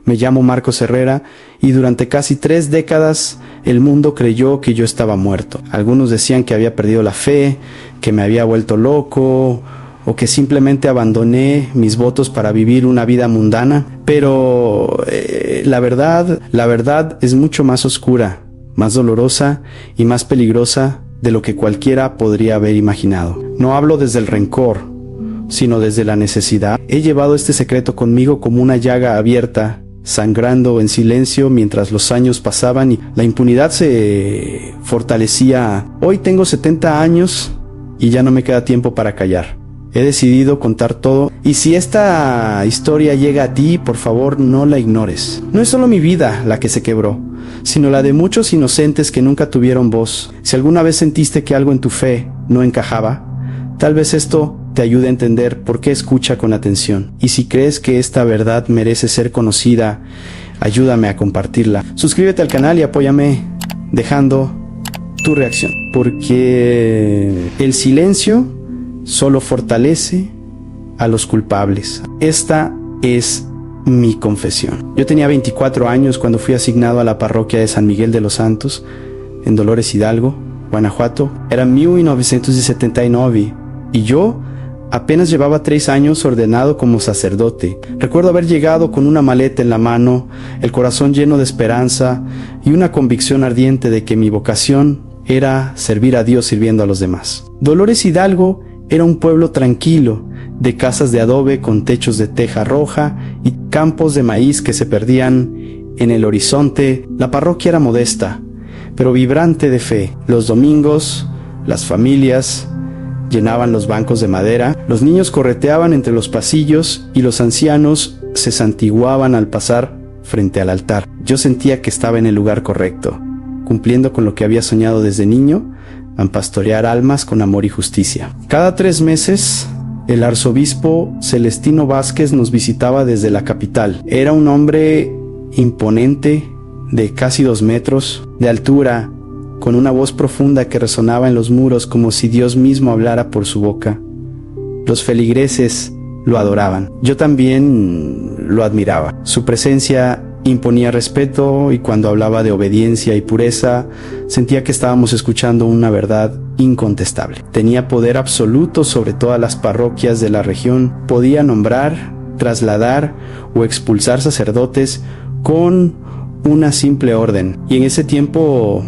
Me llamo Marcos Herrera y durante casi 3 décadas el mundo creyó que yo estaba muerto. Algunos decían que había perdido la fe, que me había vuelto loco o que simplemente abandoné mis votos para vivir una vida mundana. Pero la verdad es mucho más oscura, más dolorosa y más peligrosa de lo que cualquiera podría haber imaginado. No hablo desde el rencor, sino desde la necesidad. He llevado este secreto conmigo como una llaga abierta, sangrando en silencio mientras los años pasaban y la impunidad se fortalecía. Hoy tengo 70 años y ya no me queda tiempo para callar. He decidido contar todo, y si esta historia llega a ti, por favor no la ignores. No es solo mi vida la que se quebró, sino la de muchos inocentes que nunca tuvieron voz. Si alguna vez sentiste que algo en tu fe no encajaba, tal vez esto te ayude a entender por qué. Escucha con atención. Y si crees que esta verdad merece ser conocida, ayúdame a compartirla. Suscríbete al canal y apóyame dejando tu reacción. Porque el silencio solo fortalece a los culpables. Esta es mi confesión. Yo tenía 24 años cuando fui asignado a la parroquia de San Miguel de los Santos, en Dolores Hidalgo, Guanajuato. Era 1979 y yo apenas llevaba 3 años ordenado como sacerdote. Recuerdo haber llegado con una maleta en la mano, el corazón lleno de esperanza y una convicción ardiente de que mi vocación era servir a Dios sirviendo a los demás. Dolores Hidalgo era un pueblo tranquilo, de casas de adobe con techos de teja roja y campos de maíz que se perdían en el horizonte. La parroquia era modesta, pero vibrante de fe. Los domingos, las familias llenaban los bancos de madera, los niños correteaban entre los pasillos y los ancianos se santiguaban al pasar frente al altar. Yo sentía que estaba en el lugar correcto, cumpliendo con lo que había soñado desde niño, a pastorear almas con amor y justicia. Cada 3 meses, el arzobispo Celestino Vázquez nos visitaba desde la capital. Era un hombre imponente, de casi 2 metros de altura, con una voz profunda que resonaba en los muros como si Dios mismo hablara por su boca. Los feligreses lo adoraban. Yo también lo admiraba. Su presencia imponía respeto y cuando hablaba de obediencia y pureza, sentía que estábamos escuchando una verdad incontestable. Tenía poder absoluto sobre todas las parroquias de la región. Podía nombrar, trasladar o expulsar sacerdotes con una simple orden. Y en ese tiempo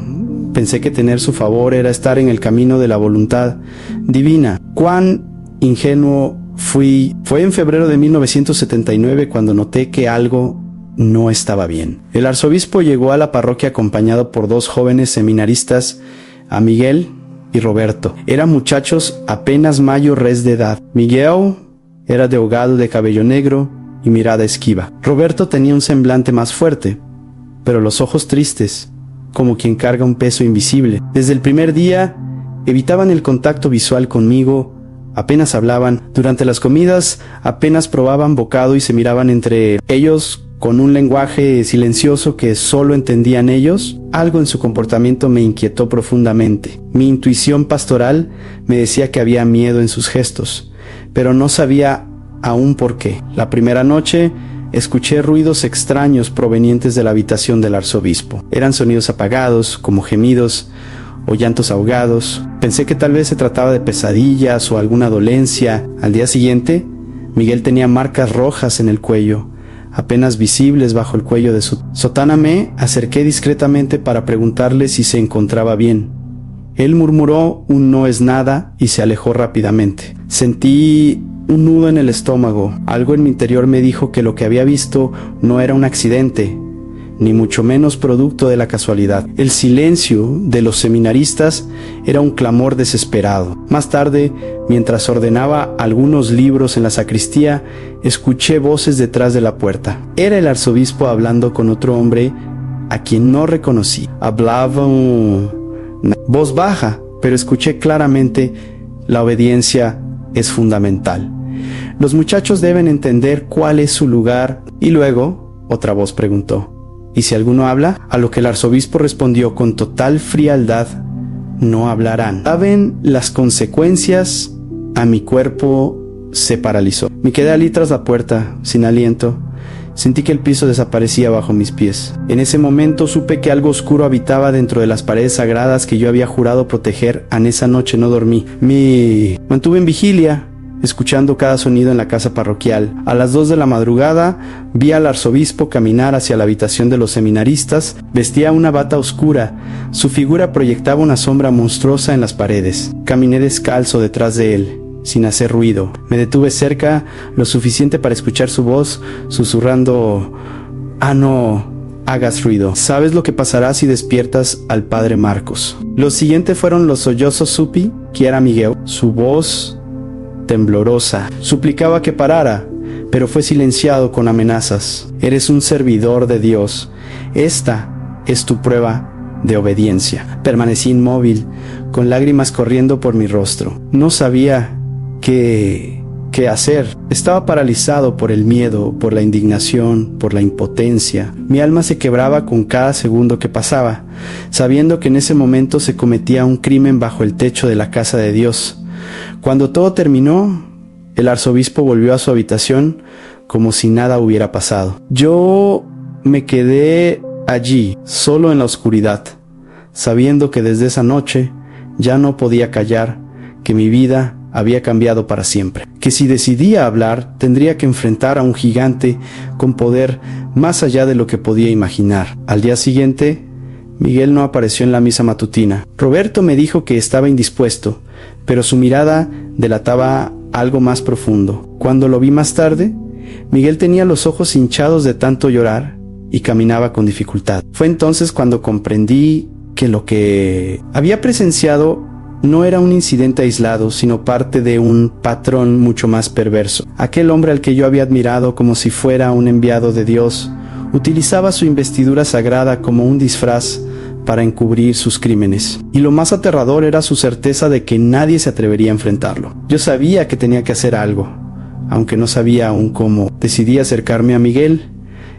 pensé que tener su favor era estar en el camino de la voluntad divina. Cuán ingenuo fui. Fue en febrero de 1979 cuando noté que algo no estaba bien. El arzobispo llegó a la parroquia acompañado por 2 jóvenes seminaristas, a Miguel y Roberto. Eran muchachos apenas mayores de edad. Miguel era de ahogado, de cabello negro y mirada esquiva. Roberto tenía un semblante más fuerte, pero los ojos tristes, como quien carga un peso invisible. Desde el primer día evitaban el contacto visual conmigo, apenas hablaban. Durante las comidas apenas probaban bocado y se miraban entre ellos con un lenguaje silencioso que solo entendían ellos. Algo en su comportamiento me inquietó profundamente. Mi intuición pastoral me decía que había miedo en sus gestos, pero no sabía aún por qué. La primera noche escuché ruidos extraños provenientes de la habitación del arzobispo. Eran sonidos apagados, como gemidos o llantos ahogados. Pensé que tal vez se trataba de pesadillas o alguna dolencia. Al día siguiente, Miguel tenía marcas rojas en el cuello, apenas visibles bajo el cuello de su sotana. Me acerqué discretamente para preguntarle si se encontraba bien. Él murmuró un no es nada y se alejó rápidamente. Sentí un nudo en el estómago. Algo en mi interior me dijo que lo que había visto no era un accidente, ni mucho menos producto de la casualidad. El silencio de los seminaristas era un clamor desesperado. Más tarde, mientras ordenaba algunos libros en la sacristía, escuché voces detrás de la puerta. Era el arzobispo hablando con otro hombre a quien no reconocí. Hablaba voz baja, pero escuché claramente: la obediencia es fundamental. Los muchachos deben entender cuál es su lugar. Y luego, otra voz preguntó: ¿y si alguno habla? A lo que el arzobispo respondió con total frialdad: no hablarán. ¿Saben las consecuencias? A mi cuerpo se paralizó. Me quedé allí tras la puerta, sin aliento, Sentí que el piso desaparecía bajo mis pies. En ese momento supe que algo oscuro habitaba dentro de las paredes sagradas que yo había jurado proteger. En esa noche no dormí. Me mantuve en vigilia, escuchando cada sonido en la casa parroquial. A las 2 de la madrugada vi al arzobispo caminar hacia la habitación de los seminaristas. Vestía una bata oscura. Su figura proyectaba una sombra monstruosa en las paredes. Caminé descalzo detrás de él, sin hacer ruido. Me detuve cerca lo suficiente para escuchar su voz, susurrando: «Ah, no hagas ruido. ¿Sabes lo que pasará si despiertas al padre Marcos?» Lo siguiente fueron los sollozos. Supe que era Miguel. Su voz temblorosa suplicaba que parara, pero fue silenciado con amenazas. «Eres un servidor de Dios. Esta es tu prueba de obediencia». Permanecí inmóvil, con lágrimas corriendo por mi rostro. No sabía qué hacer. Estaba paralizado por el miedo, por la indignación, por la impotencia. Mi alma se quebraba con cada segundo que pasaba, sabiendo que en ese momento se cometía un crimen bajo el techo de la casa de Dios. Cuando todo terminó, el arzobispo volvió a su habitación como si nada hubiera pasado. Yo me quedé allí, solo en la oscuridad, sabiendo que desde esa noche ya no podía callar, que mi vida había cambiado para siempre, que si decidía hablar tendría que enfrentar a un gigante con poder más allá de lo que podía imaginar. Al día siguiente, Miguel no apareció en la misa matutina. Roberto me dijo que estaba indispuesto, pero su mirada delataba algo más profundo. Cuando lo vi más tarde, Miguel tenía los ojos hinchados de tanto llorar y caminaba con dificultad. Fue entonces cuando comprendí que lo que había presenciado no era un incidente aislado, sino parte de un patrón mucho más perverso. Aquel hombre al que yo había admirado como si fuera un enviado de Dios, utilizaba su investidura sagrada como un disfraz para encubrir sus crímenes. Y lo más aterrador era su certeza de que nadie se atrevería a enfrentarlo. Yo sabía que tenía que hacer algo, aunque no sabía aún cómo. Decidí acercarme a Miguel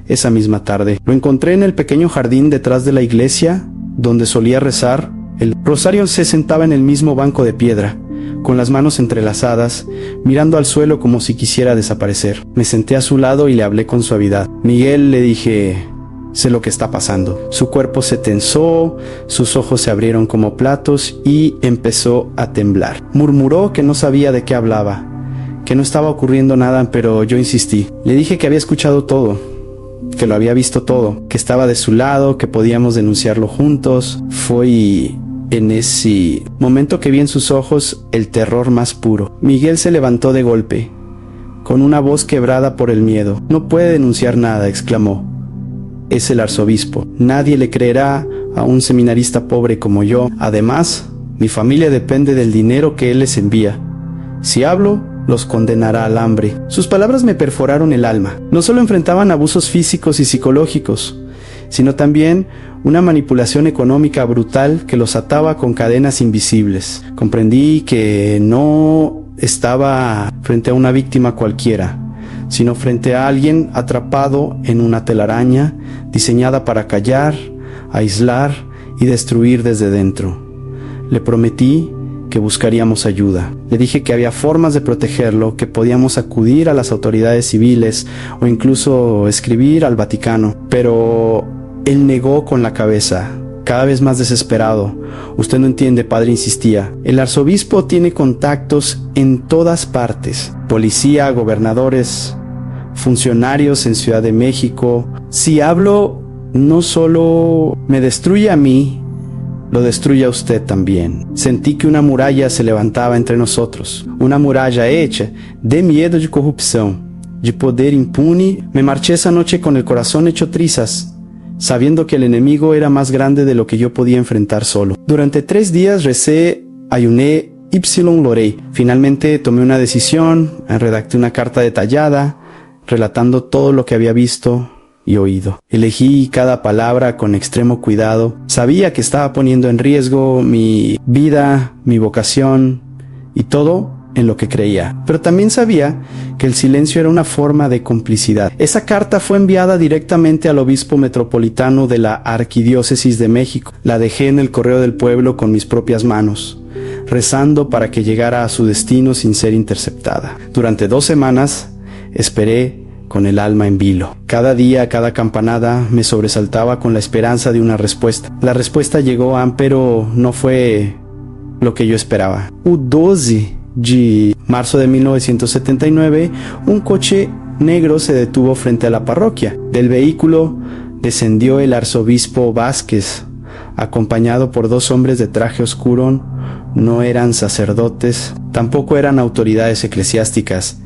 esa misma tarde. Lo encontré en el pequeño jardín detrás de la iglesia, donde solía rezar. El rosario. Se sentaba en el mismo banco de piedra, con las manos entrelazadas, mirando al suelo como si quisiera desaparecer. Me senté a su lado y le hablé con suavidad. «Miguel», le dije, «sé lo que está pasando». Su cuerpo se tensó, sus ojos se abrieron como platos y empezó a temblar. Murmuró que no sabía de qué hablaba, que no estaba ocurriendo nada, pero yo insistí. Le dije que había escuchado todo, que lo había visto todo, que estaba de su lado, que podíamos denunciarlo juntos. Fue en ese momento que vi en sus ojos el terror más puro. Miguel se levantó de golpe, con una voz quebrada por el miedo. «No puede denunciar nada», exclamó. «Es el arzobispo. Nadie le creerá a un seminarista pobre como yo. Además, mi familia depende del dinero que él les envía. Si hablo, los condenará al hambre». Sus palabras me perforaron el alma. No solo enfrentaban abusos físicos y psicológicos, sino también una manipulación económica brutal que los ataba con cadenas invisibles. Comprendí que no estaba frente a una víctima cualquiera, sino frente a alguien atrapado en una telaraña diseñada para callar, aislar y destruir desde dentro. Le prometí que buscaríamos ayuda. Le dije que había formas de protegerlo, que podíamos acudir a las autoridades civiles o incluso escribir al Vaticano, pero él negó con la cabeza, cada vez más desesperado. «Usted no entiende, padre», insistía. «El arzobispo tiene contactos en todas partes. Policía, gobernadores, funcionarios en Ciudad de México. Si hablo, no solo me destruye a mí, lo destruye a usted también». Sentí que una muralla se levantaba entre nosotros, una muralla hecha de miedo de corrupción, de poder impune. Me marché esa noche con el corazón hecho trizas, sabiendo que el enemigo era más grande de lo que yo podía enfrentar solo. Durante 3 días recé, ayuné, loré. Finalmente tomé una decisión, redacté una carta detallada, relatando todo lo que había visto y oído. Elegí cada palabra con extremo cuidado. Sabía que estaba poniendo en riesgo mi vida, mi vocación y todo en lo que creía. Pero también sabía que el silencio era una forma de complicidad. Esa carta fue enviada directamente al obispo metropolitano de la Arquidiócesis de México. La dejé en el correo del pueblo con mis propias manos, rezando para que llegara a su destino sin ser interceptada. Durante 2 semanas esperé con el alma en vilo. Cada día, cada campanada, me sobresaltaba con la esperanza de una respuesta. La respuesta llegó, pero no fue lo que yo esperaba. El 12 de marzo de 1979, un coche negro se detuvo frente a la parroquia. Del vehículo descendió el arzobispo Vázquez, acompañado por 2 hombres de traje oscuro. No eran sacerdotes, tampoco eran autoridades eclesiásticas.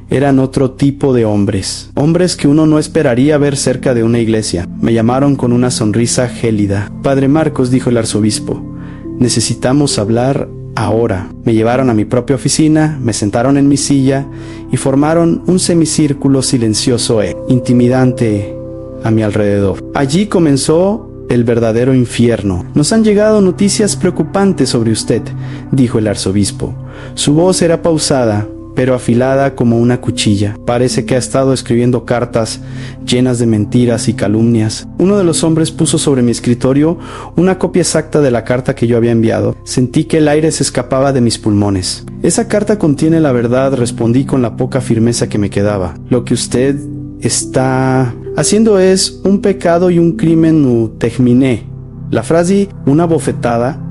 Eran otro tipo de hombres, hombres que uno no esperaría ver cerca de una iglesia. Me llamaron con una sonrisa gélida. Padre Marcos, dijo el arzobispo, necesitamos hablar ahora. Me llevaron a mi propia oficina, me sentaron en mi silla y formaron un semicírculo silencioso e intimidante a mi alrededor. Allí comenzó el verdadero infierno. Nos han llegado noticias preocupantes sobre usted, dijo el arzobispo. Su voz era pausada, pero afilada como una cuchilla. Parece que ha estado escribiendo cartas llenas de mentiras y calumnias. Uno de los hombres puso sobre mi escritorio una copia exacta de la carta que yo había enviado. Sentí que el aire se escapaba de mis pulmones. Esa carta contiene la verdad, respondí con la poca firmeza que me quedaba. Lo que usted está haciendo es un pecado y un crimen. Terminé. La frase, una bofetada,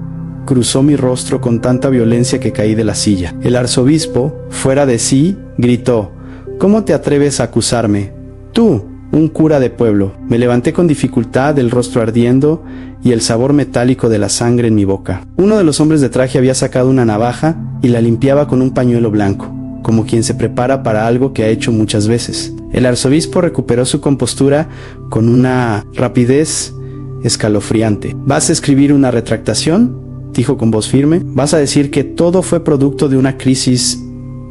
cruzó mi rostro con tanta violencia que caí de la silla. El arzobispo, fuera de sí, gritó: ¿Cómo te atreves a acusarme? Tú, un cura de pueblo. Me levanté con dificultad, el rostro ardiendo y el sabor metálico de la sangre en mi boca. Uno de los hombres de traje había sacado una navaja y la limpiaba con un pañuelo blanco, como quien se prepara para algo que ha hecho muchas veces. El arzobispo recuperó su compostura con una rapidez escalofriante. ¿Vas a escribir una retractación?, dijo con voz firme. ¿Vas a decir que todo fue producto de una crisis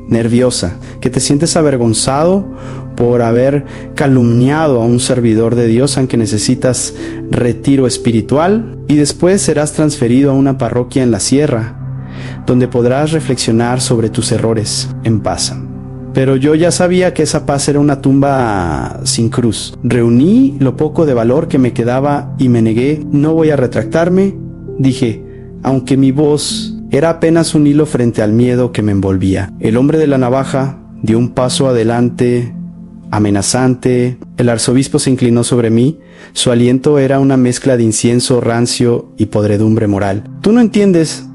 nerviosa, que te sientes avergonzado por haber calumniado a un servidor de Dios, aunque necesitas retiro espiritual, y después serás transferido a una parroquia en la sierra, donde podrás reflexionar sobre tus errores en paz? Pero yo ya sabía que esa paz era una tumba sin cruz. Reuní lo poco de valor que me quedaba y me negué. No voy a retractarme, dije, aunque mi voz era apenas un hilo frente al miedo que me envolvía. El hombre de la navaja dio un paso adelante, amenazante. El arzobispo se inclinó sobre mí. Su aliento era una mezcla de incienso rancio y podredumbre moral. Tú no entiendes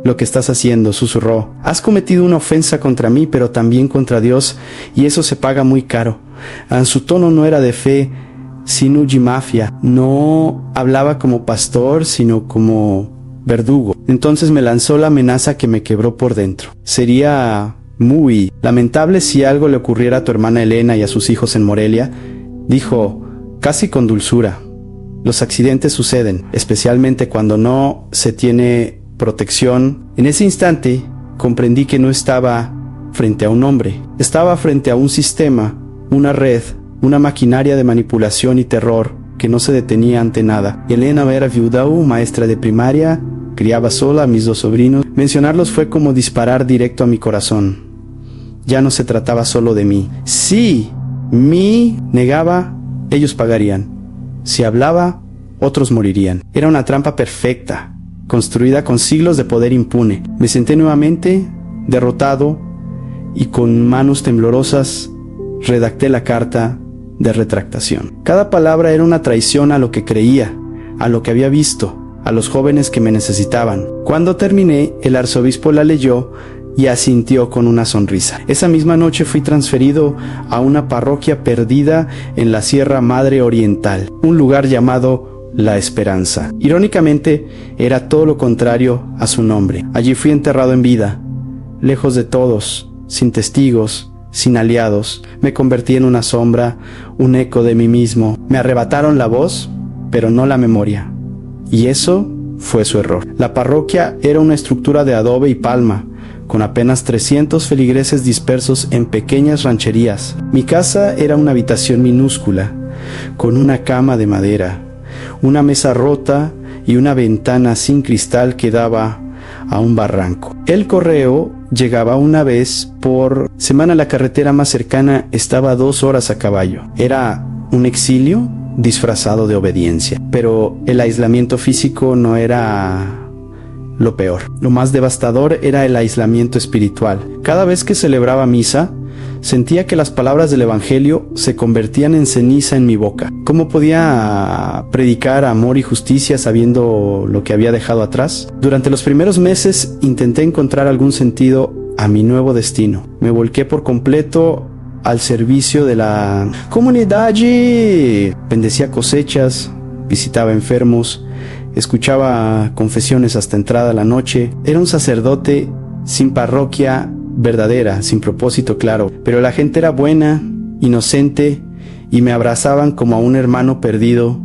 lo que estás haciendo, susurró. Has cometido una ofensa contra mí, pero también contra Dios, y eso se paga muy caro. Su tono no era de fe, sino de mafia. No hablaba como pastor, sino como verdugo. Entonces me lanzó la amenaza que me quebró por dentro. Sería muy lamentable si algo le ocurriera a tu hermana Elena y a sus hijos en Morelia, dijo, casi con dulzura. Los accidentes suceden, especialmente cuando no se tiene protección. En ese instante comprendí que no estaba frente a un hombre, estaba frente a un sistema, una red, una maquinaria de manipulación y terror que no se detenía ante nada. Elena era viuda, maestra de primaria, criaba sola a mis 2 sobrinos. Mencionarlos fue como disparar directo a mi corazón. Ya no se trataba solo de mí. Si me negaba, ellos pagarían. Si hablaba, otros morirían. Era una trampa perfecta, construida con siglos de poder impune. Me senté nuevamente, derrotado, y con manos temblorosas redacté la carta de retractación. Cada palabra era una traición a lo que creía, a lo que había visto, a los jóvenes que me necesitaban. Cuando terminé, el arzobispo la leyó y asintió con una sonrisa. Esa misma noche fui transferido a una parroquia perdida en la Sierra Madre Oriental, un lugar llamado La Esperanza. Irónicamente, era todo lo contrario a su nombre. Allí fui enterrado en vida, lejos de todos, sin testigos, sin aliados. Me convertí en una sombra, un eco de mí mismo. Me arrebataron la voz, pero no la memoria. Y eso fue su error. La parroquia era una estructura de adobe y palma, con apenas 300 feligreses dispersos en pequeñas rancherías. Mi casa era una habitación minúscula, con una cama de madera, una mesa rota y una ventana sin cristal que daba a un barranco. El correo llegaba una vez por semana. La carretera más cercana estaba a 2 horas a caballo. Era un exilio disfrazado de obediencia. Pero el aislamiento físico no era lo peor. Lo más devastador era el aislamiento espiritual. Cada vez que celebraba misa, Sentía que las palabras del Evangelio se convertían en ceniza en mi boca. ¿Cómo podía predicar amor y justicia sabiendo lo que había dejado atrás? Durante los primeros meses intenté encontrar algún sentido a mi nuevo destino. Me volqué por completo al servicio de la comunidad. Bendecía cosechas, visitaba enfermos, escuchaba confesiones hasta entrada la noche. Era un sacerdote sin parroquia verdadera, sin propósito claro, pero la gente era buena, inocente, y me abrazaban como a un hermano perdido.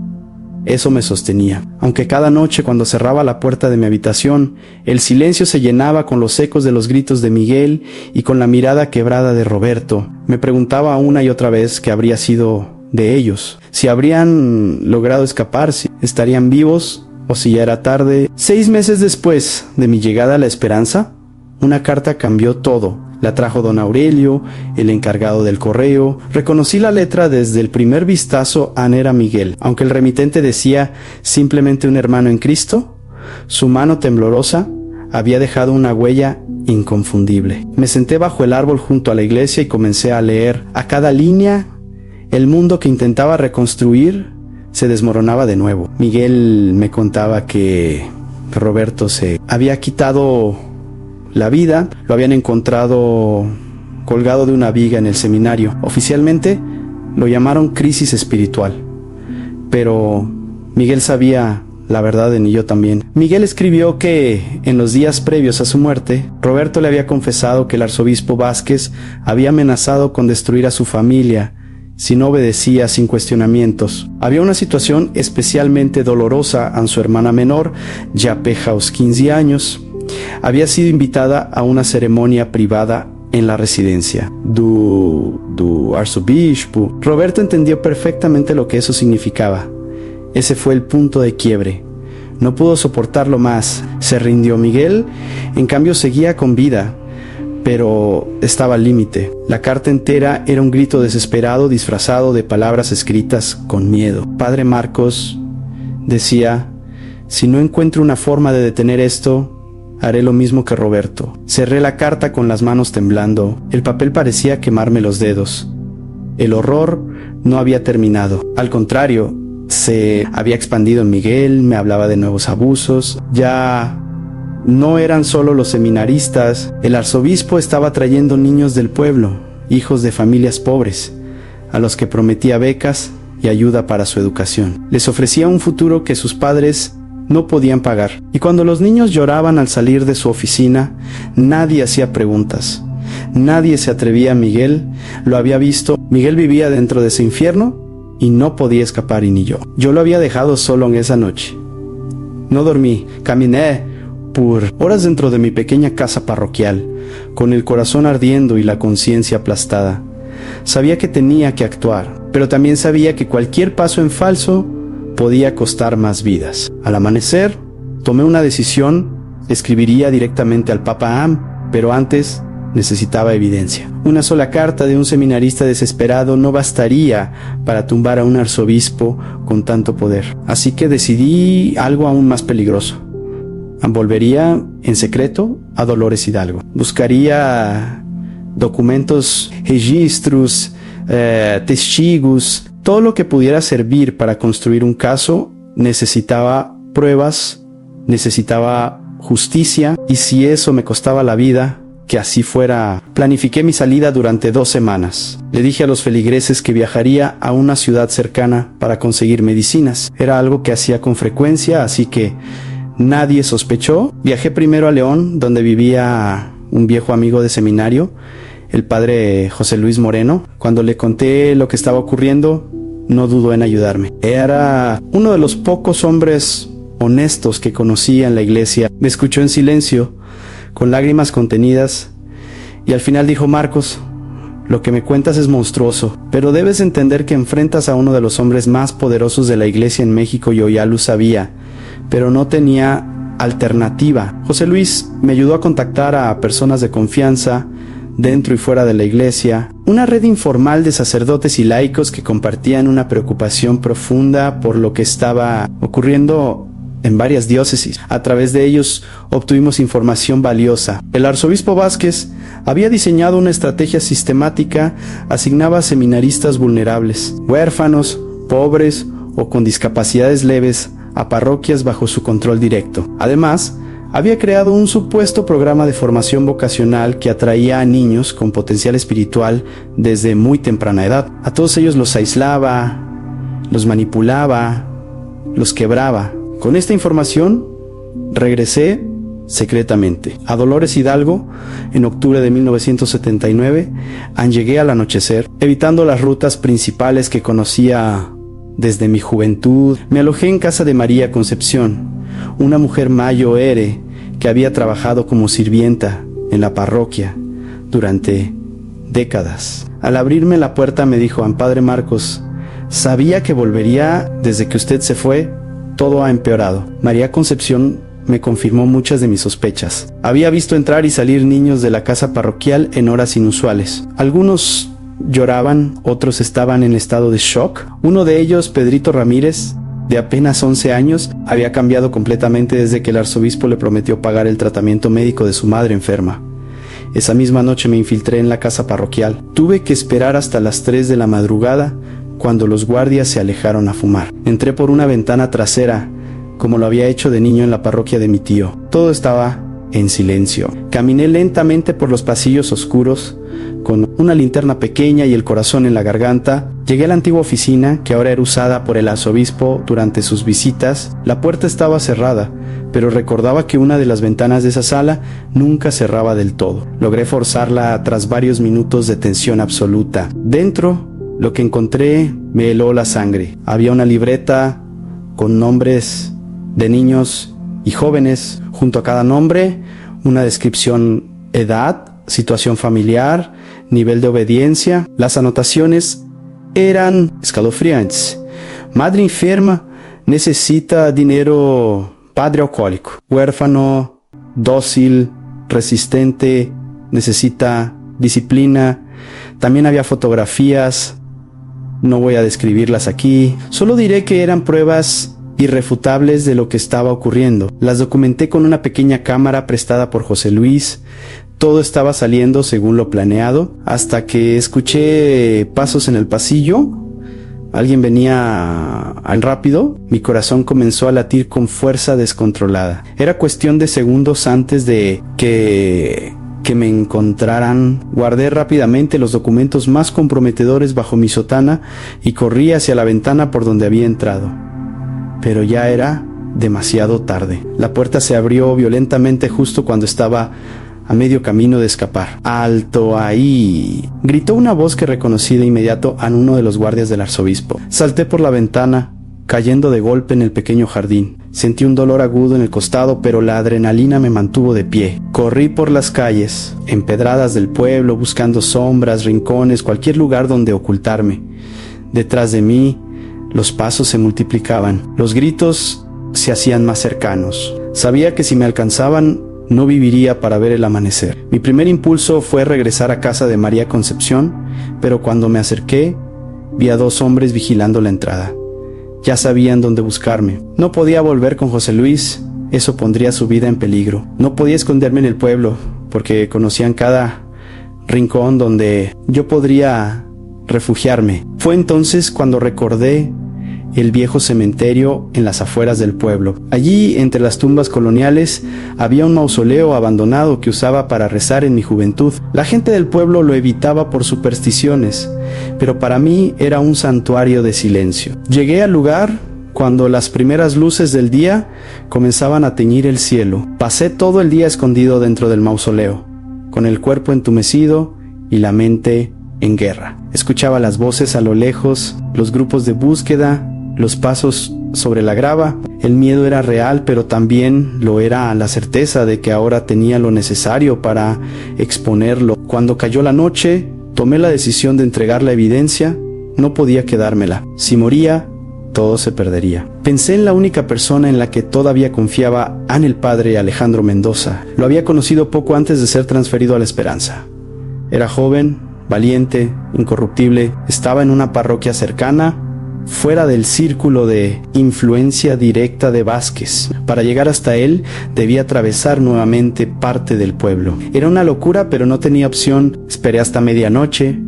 Eso me sostenía. Aunque cada noche, cuando cerraba la puerta de mi habitación, el silencio se llenaba con los ecos de los gritos de Miguel y con la mirada quebrada de Roberto, me preguntaba una y otra vez qué habría sido de ellos, si habrían logrado escapar, si estarían vivos o si ya era tarde. 6 meses después de mi llegada a La Esperanza, una carta cambió todo. La trajo don Aurelio, el encargado del correo. Reconocí la letra desde el primer vistazo. Era Miguel. Aunque el remitente decía simplemente un hermano en Cristo, su mano temblorosa había dejado una huella inconfundible. Me senté bajo el árbol junto a la iglesia y comencé a leer. A cada línea, el mundo que intentaba reconstruir se desmoronaba de nuevo. Miguel me contaba que Roberto se había quitado la vida, lo habían encontrado colgado de una viga en el seminario. Oficialmente lo llamaron crisis espiritual, pero Miguel sabía la verdad y yo también. Miguel escribió que en los días previos a su muerte, Roberto le había confesado que el arzobispo Vázquez había amenazado con destruir a su familia si no obedecía sin cuestionamientos. Había una situación especialmente dolorosa a su hermana menor, ya pejaos 15 años. Había sido invitada a una ceremonia privada en la residencia do arzobispo. Roberto entendió perfectamente lo que eso significaba. Ese fue el punto de quiebre. No pudo soportarlo más. Se rindió. Miguel, en cambio, seguía con vida, pero estaba al límite. La carta entera era un grito desesperado disfrazado de palabras escritas con miedo. Padre Marcos decía: si no encuentro una forma de detener esto, haré lo mismo que Roberto. Cerré la carta con las manos temblando. El papel parecía quemarme los dedos. El horror no había terminado. Al contrario, se había expandido en Miguel, me hablaba de nuevos abusos. Ya no eran solo los seminaristas. El arzobispo estaba trayendo niños del pueblo, hijos de familias pobres, a los que prometía becas y ayuda para su educación. Les ofrecía un futuro que sus padres no podían pagar. Y cuando los niños lloraban al salir de su oficina, nadie hacía preguntas. Nadie se atrevía. Miguel lo había visto. Miguel vivía dentro de ese infierno y no podía escapar, y ni yo. Yo lo había dejado solo en esa noche. No dormí. Caminé por horas dentro de mi pequeña casa parroquial, con el corazón ardiendo y la conciencia aplastada. Sabía que tenía que actuar, pero también sabía que cualquier paso en falso podía costar más vidas. Al amanecer, tomé una decisión. Escribiría directamente al Papa Am, pero antes necesitaba evidencia. Una sola carta de un seminarista desesperado no bastaría para tumbar a un arzobispo con tanto poder. Así que decidí algo aún más peligroso. Volvería en secreto a Dolores Hidalgo. Buscaría documentos, registros, testigos. Todo lo que pudiera servir para construir un caso. Necesitaba pruebas, necesitaba justicia, y si eso me costaba la vida, que así fuera. Planifiqué mi salida durante 2 semanas. Le dije a los feligreses que viajaría a una ciudad cercana para conseguir medicinas. Era algo que hacía con frecuencia, así que nadie sospechó. Viajé primero a León, donde vivía un viejo amigo de seminario, el padre José Luis Moreno. Cuando le conté lo que estaba ocurriendo, no dudó en ayudarme. Era uno de los pocos hombres honestos que conocía en la iglesia. Me escuchó en silencio, con lágrimas contenidas, y al final dijo: Marcos, lo que me cuentas es monstruoso, pero debes entender que enfrentas a uno de los hombres más poderosos de la iglesia en México. Yo ya lo sabía, pero no tenía alternativa. José Luis me ayudó a contactar a personas de confianza dentro y fuera de la iglesia, una red informal de sacerdotes y laicos que compartían una preocupación profunda por lo que estaba ocurriendo en varias diócesis. A través de ellos obtuvimos información valiosa. El arzobispo Vázquez Había diseñado una estrategia sistemática, asignaba seminaristas vulnerables, huérfanos, pobres o con discapacidades leves a parroquias bajo su control directo. Además, había creado un supuesto programa de formación vocacional que atraía a niños con potencial espiritual desde muy temprana edad. A todos ellos los aislaba, los manipulaba, los quebraba. Con esta información, regresé secretamente a Dolores Hidalgo en octubre de 1979. Llegué al anochecer, evitando las rutas principales que conocía desde mi juventud. Me alojé en casa de María Concepción, una mujer mayo ere que había trabajado como sirvienta en la parroquia durante décadas. Al abrirme la puerta me dijo: Padre Marcos, sabía que volvería. Desde que usted se fue, todo ha empeorado. María Concepción me confirmó muchas de mis sospechas. Había visto entrar y salir niños de la casa parroquial en horas inusuales. Algunos lloraban, otros estaban en estado de shock. Uno de ellos, Pedrito Ramírez, de apenas 11 años, había cambiado completamente desde que el arzobispo le prometió pagar el tratamiento médico de su madre enferma. Esa misma noche me infiltré en la casa parroquial. Tuve que esperar hasta las 3 de la madrugada, cuando los guardias se alejaron a fumar. Entré por una ventana trasera, como lo había hecho de niño en la parroquia de mi tío. Todo estaba en silencio. Caminé lentamente por los pasillos oscuros, con una linterna pequeña y el corazón en la garganta. Llegué a la antigua oficina, que ahora era usada por el arzobispo durante sus visitas. La puerta estaba cerrada, pero recordaba que una de las ventanas de esa sala nunca cerraba del todo. Logré forzarla tras varios minutos de tensión absoluta. Dentro, lo que encontré me heló la sangre. Había una libreta con nombres de niños y jóvenes. Junto a cada nombre, una descripción: edad, situación familiar, nivel de obediencia. Las anotaciones eran escalofriantes. Madre enferma, necesita dinero. Padre alcohólico. Huérfano, dócil, resistente, necesita disciplina. También había fotografías. No voy a describirlas aquí. Solo diré que eran pruebas irrefutables de lo que estaba ocurriendo. Las documenté con una pequeña cámara prestada por José Luis. Todo estaba saliendo según lo planeado, hasta que escuché pasos en el pasillo. Alguien venía rápido. Mi corazón comenzó a latir con fuerza descontrolada. Era cuestión de segundos antes de que me encontraran. Guardé rápidamente los documentos más comprometedores bajo mi sotana y corrí hacia la ventana por donde había entrado. Pero ya era demasiado tarde. La puerta se abrió violentamente justo cuando estaba a medio camino de escapar. ¡Alto ahí!, gritó una voz que reconocí de inmediato a uno de los guardias del arzobispo. Salté por la ventana, cayendo de golpe en el pequeño jardín. Sentí un dolor agudo en el costado, pero la adrenalina me mantuvo de pie. Corrí por las calles empedradas del pueblo, buscando sombras, rincones, cualquier lugar donde ocultarme. Detrás de mí, los pasos se multiplicaban. Los gritos se hacían más cercanos. Sabía que si me alcanzaban, no viviría para ver el amanecer. Mi primer impulso fue regresar a casa de María Concepción, pero cuando me acerqué, vi a 2 hombres vigilando la entrada. Ya sabían dónde buscarme. No podía volver con José Luis, eso pondría su vida en peligro. No podía esconderme en el pueblo, porque conocían cada rincón donde yo podría refugiarme. Fue entonces cuando recordé el viejo cementerio en las afueras del pueblo. Allí, entre las tumbas coloniales, había un mausoleo abandonado que usaba para rezar en mi juventud. La gente del pueblo lo evitaba por supersticiones, pero para mí era un santuario de silencio. Llegué al lugar cuando las primeras luces del día comenzaban a teñir el cielo. Pasé todo el día escondido dentro del mausoleo, con el cuerpo entumecido y la mente en guerra. Escuchaba las voces a lo lejos, los grupos de búsqueda, los pasos sobre la grava. El miedo era real, pero también lo era la certeza de que ahora tenía lo necesario para exponerlo. Cuando cayó la noche, tomé la decisión de entregar la evidencia. No podía quedármela. Si moría, todo se perdería. Pensé en la única persona en la que todavía confiaba, en el padre Alejandro Mendoza. Lo había conocido poco antes de ser transferido a La Esperanza. Era joven, valiente, incorruptible. Estaba en una parroquia cercana fuera del círculo de influencia directa de Vázquez. Para llegar hasta él, debía atravesar nuevamente parte del pueblo. Era una locura, pero no tenía opción. Esperé hasta medianoche,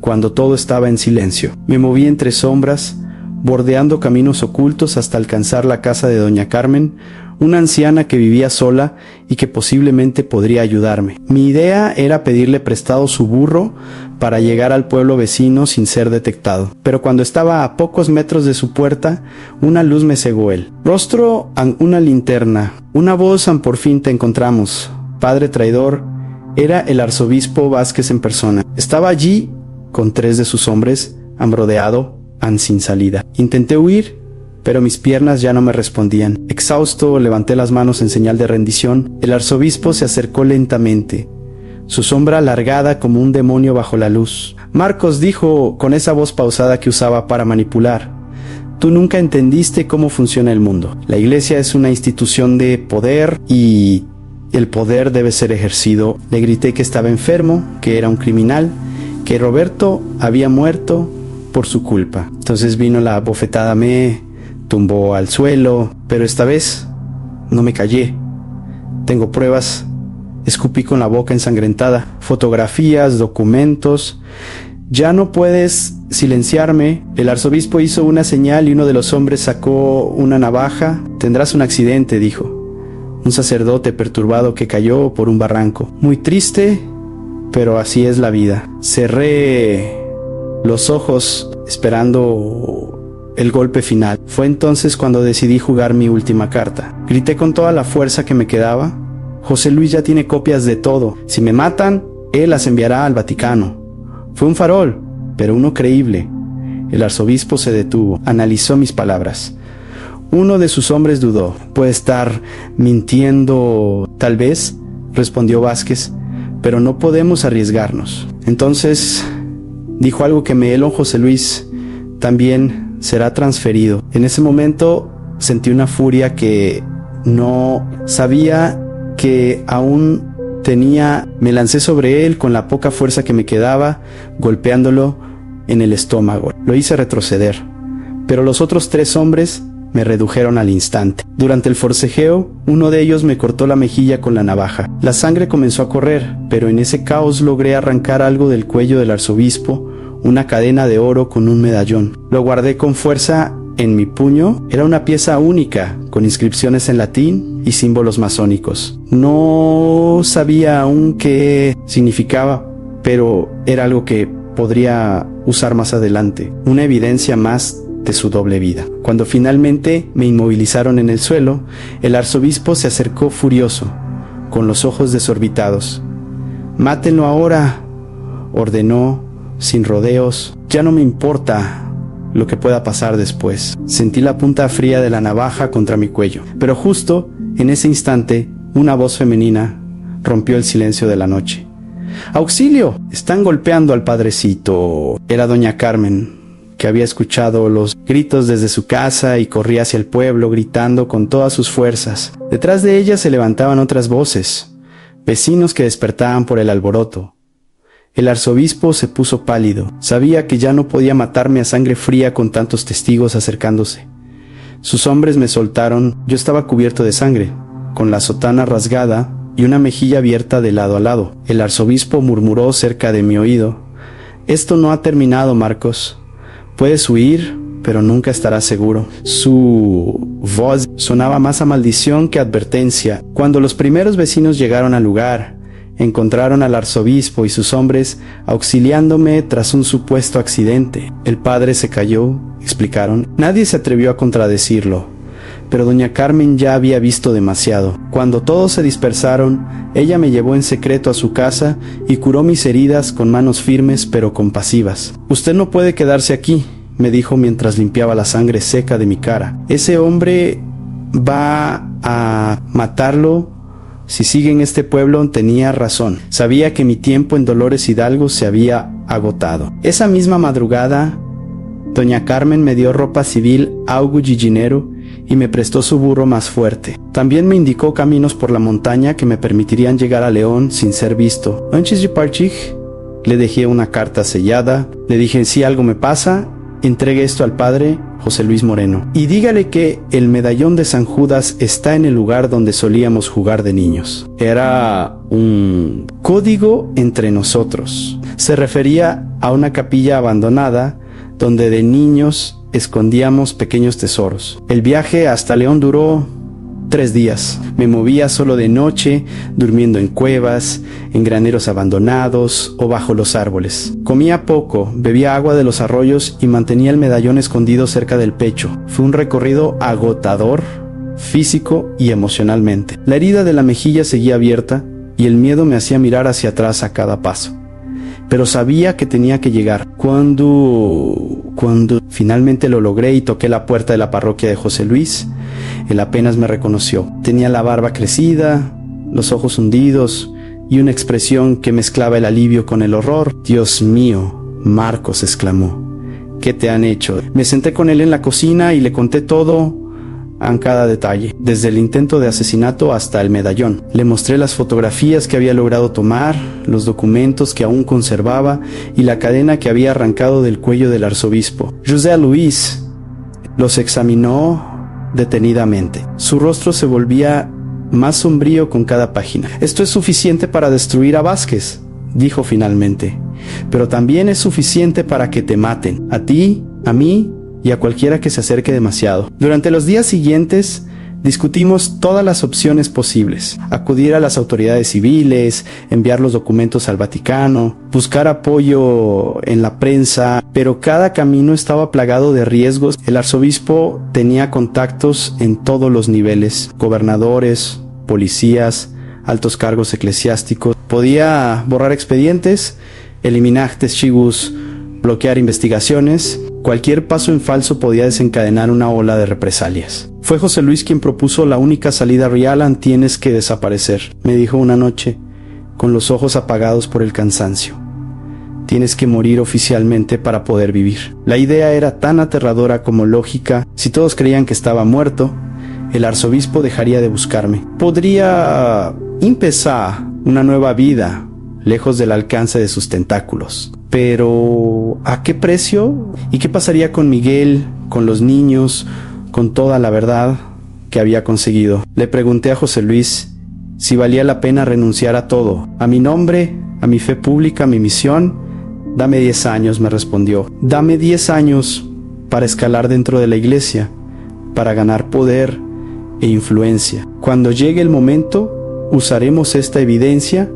cuando todo estaba en silencio. Me moví entre sombras, bordeando caminos ocultos hasta alcanzar la casa de doña Carmen, una anciana que vivía sola y que posiblemente podría ayudarme. Mi idea era pedirle prestado su burro para llegar al pueblo vecino sin ser detectado. Pero cuando estaba a pocos metros de su puerta, una luz me cegó él. Rostro an una linterna, una voz an por fin te encontramos. Padre traidor, era el arzobispo Vázquez en persona. Estaba allí con 3 de sus hombres, han rodeado, han sin salida. Intenté huir, pero mis piernas ya no me respondían. Exhausto, levanté las manos en señal de rendición. El arzobispo se acercó lentamente, su sombra alargada como un demonio bajo la luz. Marcos, dijo con esa voz pausada que usaba para manipular, tú nunca entendiste cómo funciona el mundo. La iglesia es una institución de poder y el poder debe ser ejercido. Le grité que estaba enfermo, que era un criminal, que Roberto había muerto por su culpa. Entonces vino la bofetada, me tumbó al suelo, pero esta vez no me callé. Tengo pruebas. Escupí con la boca ensangrentada, fotografías, documentos. Ya no puedes silenciarme. El arzobispo hizo una señal y uno de los hombres sacó una navaja. Tendrás un accidente, dijo. Un sacerdote perturbado que cayó por un barranco. Muy triste, pero así es la vida. Cerré los ojos esperando el golpe final. Fue entonces cuando decidí jugar mi última carta. Grité con toda la fuerza que me quedaba: José Luis ya tiene copias de todo. Si me matan, él las enviará al Vaticano. Fue un farol, pero uno creíble. El arzobispo se detuvo, analizó mis palabras. Uno de sus hombres dudó. Puede estar mintiendo, tal vez, respondió Vázquez, pero no podemos arriesgarnos. Entonces dijo algo que me heló. José Luis también será transferido. En ese momento sentí una furia que no sabía que aún tenía. Me lancé sobre él con la poca fuerza que me quedaba, golpeándolo en el estómago. Lo hice retroceder, pero los otros 3 hombres me redujeron al instante. Durante el forcejeo, uno de ellos me cortó la mejilla con la navaja. La sangre comenzó a correr, pero en ese caos logré arrancar algo del cuello del arzobispo, una cadena de oro con un medallón. Lo guardé con fuerza en mi puño. Era una pieza única, con inscripciones en latín y símbolos masónicos. No sabía aún qué significaba, pero era algo que podría usar más adelante. Una evidencia más de su doble vida. Cuando finalmente me inmovilizaron en el suelo, el arzobispo se acercó furioso, con los ojos desorbitados. «Mátenlo ahora», ordenó, sin rodeos. Ya no me importa lo que pueda pasar después. Sentí la punta fría de la navaja contra mi cuello. Pero justo en ese instante, una voz femenina rompió el silencio de la noche. «¡Auxilio! Están golpeando al padrecito». Era doña Carmen, que había escuchado los gritos desde su casa y corría hacia el pueblo gritando con todas sus fuerzas. Detrás de ella se levantaban otras voces, vecinos que despertaban por el alboroto. El arzobispo se puso pálido. Sabía que ya no podía matarme a sangre fría con tantos testigos acercándose. Sus hombres me soltaron. Yo estaba cubierto de sangre, con la sotana rasgada y una mejilla abierta de lado a lado. El arzobispo murmuró cerca de mi oído: «Esto no ha terminado, Marcos. Puedes huir, pero nunca estarás seguro». Su voz sonaba más a maldición que a advertencia. Cuando los primeros vecinos llegaron al lugar, encontraron al arzobispo y sus hombres auxiliándome tras un supuesto accidente. El padre se cayó, explicaron. Nadie se atrevió a contradecirlo, pero doña Carmen ya había visto demasiado. Cuando todos se dispersaron, ella me llevó en secreto a su casa y curó mis heridas con manos firmes pero compasivas. «Usted no puede quedarse aquí», me dijo mientras limpiaba la sangre seca de mi cara. «Ese hombre va a matarlo. Si sigue en este pueblo». Tenía razón. Sabía que mi tiempo en Dolores Hidalgo se había agotado. Esa misma madrugada, doña Carmen me dio ropa civil augu gillinero y me prestó su burro más fuerte. También me indicó caminos por la montaña que me permitirían llegar a León sin ser visto. Antes de partir, le dejé una carta sellada. Le dije: «Si algo me pasa, entregue esto al padre José Luis Moreno y dígale que el medallón de San Judas está en el lugar donde solíamos jugar de niños. Era un código entre nosotros. Se refería a una capilla abandonada donde de niños escondíamos pequeños tesoros. El viaje hasta León duró 3 días. Me movía solo de noche, durmiendo en cuevas, en graneros abandonados o bajo los árboles. Comía poco, bebía agua de los arroyos y mantenía el medallón escondido cerca del pecho. Fue un recorrido agotador, físico y emocionalmente. La herida de la mejilla seguía abierta y el miedo me hacía mirar hacia atrás a cada paso. Pero sabía que tenía que llegar. Cuando finalmente lo logré y toqué la puerta de la parroquia de José Luis, él apenas me reconoció. Tenía la barba crecida, los ojos hundidos y una expresión que mezclaba el alivio con el horror. «Dios mío», Marcos exclamó, «¿qué te han hecho?». Me senté con él en la cocina y le conté todo en cada detalle, desde el intento de asesinato hasta el medallón. Le mostré las fotografías que había logrado tomar, los documentos que aún conservaba y la cadena que había arrancado del cuello del arzobispo. José Luis los examinó detenidamente. Su rostro se volvía más sombrío con cada página. «Esto es suficiente para destruir a Vázquez», dijo finalmente, «pero también es suficiente para que te maten, a ti, a mí y a cualquiera que se acerque demasiado». Durante los días siguientes discutimos todas las opciones posibles: acudir a las autoridades civiles, enviar los documentos al Vaticano, buscar apoyo en la prensa, pero cada camino estaba plagado de riesgos. El arzobispo tenía contactos en todos los niveles: gobernadores, policías, altos cargos eclesiásticos. Podía borrar expedientes, eliminar testigos, bloquear investigaciones. Cualquier paso en falso podía desencadenar una ola de represalias. Fue José Luis quien propuso la única salida real: «Tienes que desaparecer», me dijo una noche, con los ojos apagados por el cansancio. «Tienes que morir oficialmente para poder vivir». La idea era tan aterradora como lógica. Si todos creían que estaba muerto, el arzobispo dejaría de buscarme. Podría empezar una nueva vida lejos del alcance de sus tentáculos. Pero ¿a qué precio? ¿Y qué pasaría con Miguel, con los niños, con toda la verdad que había conseguido? Le pregunté a José Luis si valía la pena renunciar a todo, a mi nombre, a mi fe pública, a mi misión. «Dame 10 años», me respondió. «Dame 10 años para escalar dentro de la iglesia, para ganar poder e influencia. Cuando llegue el momento, usaremos esta evidencia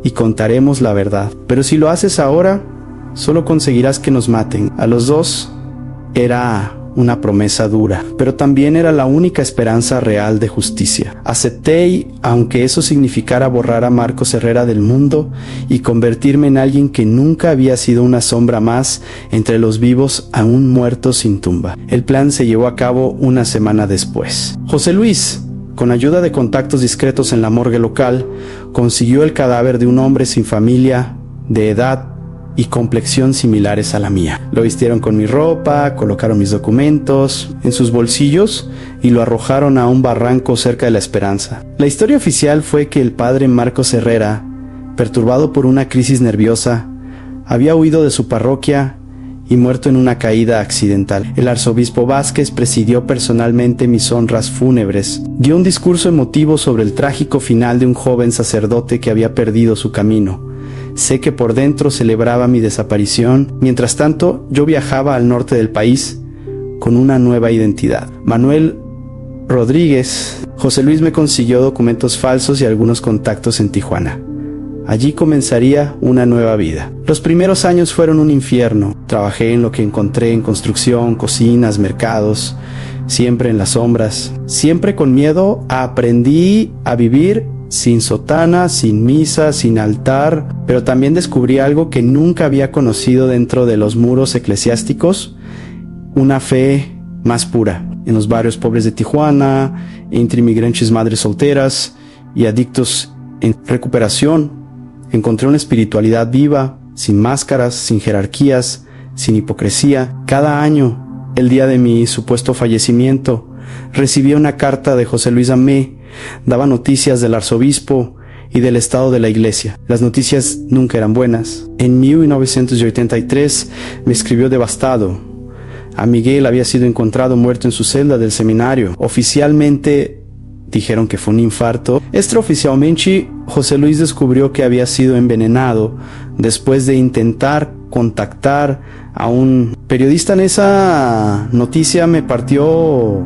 y contaremos la verdad. Pero si lo haces ahora, solo conseguirás que nos maten». A los dos era una promesa dura, pero también era la única esperanza real de justicia. Acepté, y aunque eso significara borrar a Marcos Herrera del mundo y convertirme en alguien que nunca había sido una sombra más entre los vivos, aún muertos sin tumba. El plan se llevó a cabo una semana después. José Luis, con ayuda de contactos discretos en la morgue local, consiguió el cadáver de un hombre sin familia, de edad y complexión similares a la mía. Lo vistieron con mi ropa, colocaron mis documentos en sus bolsillos y lo arrojaron a un barranco cerca de La Esperanza. La historia oficial fue que el padre Marcos Herrera, perturbado por una crisis nerviosa, había huido de su parroquia y muerto en una caída accidental. El arzobispo Vázquez presidió personalmente mis honras fúnebres. Dio un discurso emotivo sobre el trágico final de un joven sacerdote que había perdido su camino. Sé que por dentro celebraba mi desaparición. Mientras tanto, yo viajaba al norte del país con una nueva identidad. Manuel Rodríguez. José Luis me consiguió documentos falsos y algunos contactos en Tijuana. Allí comenzaría una nueva vida. Los primeros años fueron un infierno. Trabajé en lo que encontré en construcción, cocinas, mercados, siempre en las sombras. Siempre con miedo aprendí a vivir sin sotana, sin misa, sin altar, pero también descubrí algo que nunca había conocido dentro de los muros eclesiásticos: una fe más pura. En los barrios pobres de Tijuana, entre inmigrantes madres solteras y adictos en recuperación, encontré una espiritualidad viva, sin máscaras, sin jerarquías, sin hipocresía. Cada año, el día de mi supuesto fallecimiento, recibía una carta de José Luis Amé. Daba noticias del arzobispo y del estado de la iglesia. Las noticias nunca eran buenas. En 1983 me escribió devastado: A Miguel había sido encontrado muerto en su celda del seminario. Oficialmente dijeron que fue un infarto. Extraoficialmente, José Luis descubrió que había sido envenenado después de intentar contactar a un periodista. En esa noticia me partió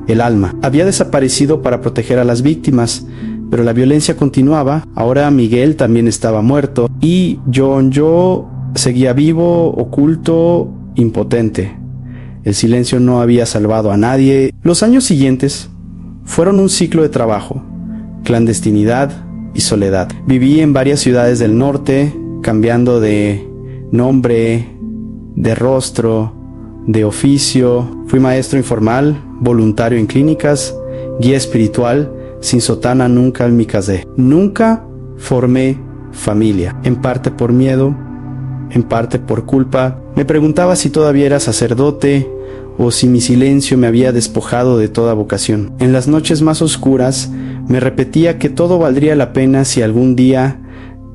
el alma. Había desaparecido para proteger a las víctimas, pero la violencia continuaba. Ahora Miguel también estaba muerto y yo seguía vivo, oculto, impotente. El silencio no había salvado a nadie. Los años siguientes fueron un ciclo de trabajo, clandestinidad y soledad. Viví en varias ciudades del norte, cambiando de nombre, de rostro, de oficio. Fui maestro informal, voluntario en clínicas, guía espiritual. Sin sotana nunca me casé. Nunca formé familia, en parte por miedo, en parte por culpa. Me preguntaba si todavía era sacerdote o si mi silencio me había despojado de toda vocación. En las noches más oscuras me repetía que todo valdría la pena si algún día